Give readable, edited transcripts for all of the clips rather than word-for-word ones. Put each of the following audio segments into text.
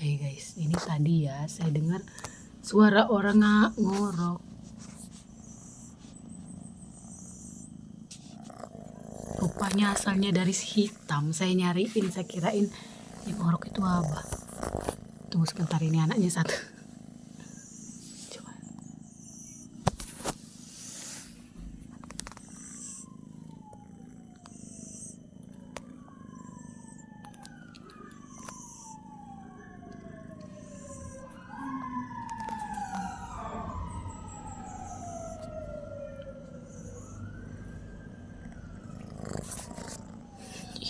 Hai guys, ini tadi ya saya dengar suara orang ngorok. Rupanya asalnya dari si hitam. Saya nyariin, saya kirain yang ngorok itu apa. Tunggu sebentar, ini anaknya satu. Coba.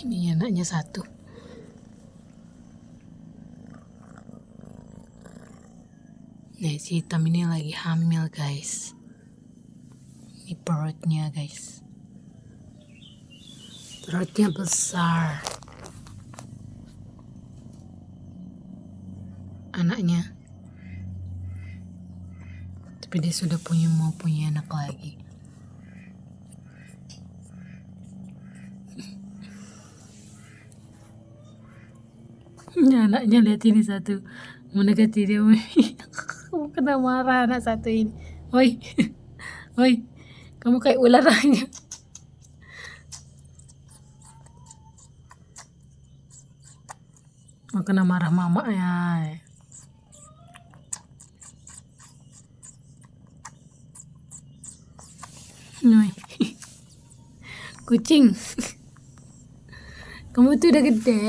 Ini anaknya satu. Nah, si hitam ini lagi hamil guys. Ini perutnya guys. Perutnya besar. Anaknya. Tapi dia sudah mau punya anak lagi. Ya, anaknya lihat ini satu mendekati dia. Kamu kena marah anak satu ini. Woi, woi, kamu kayak ular aja. Mau kena marah mama ya. Woi, kucing. Kamu tuh udah gede.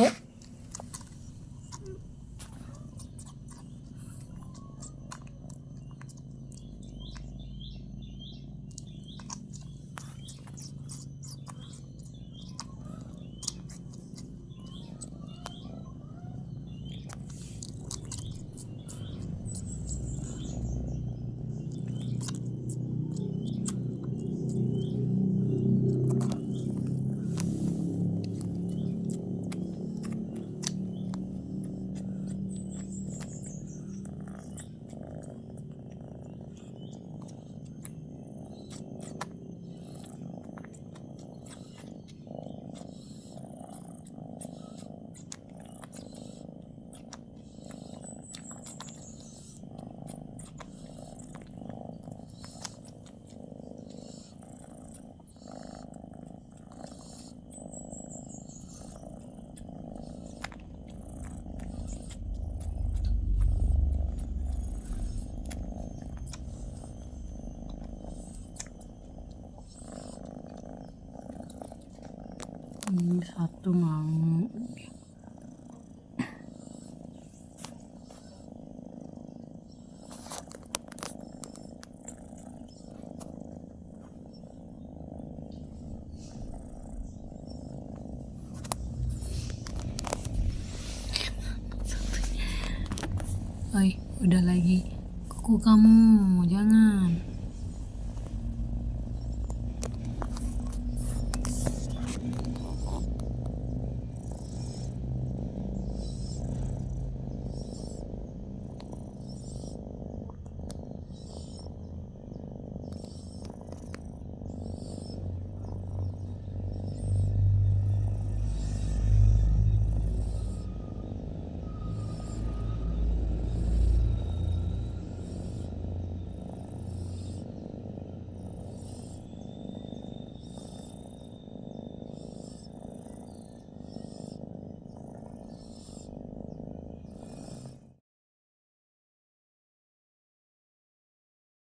Ini satu mau. Oi, udah lagi kuku kamu, jangan.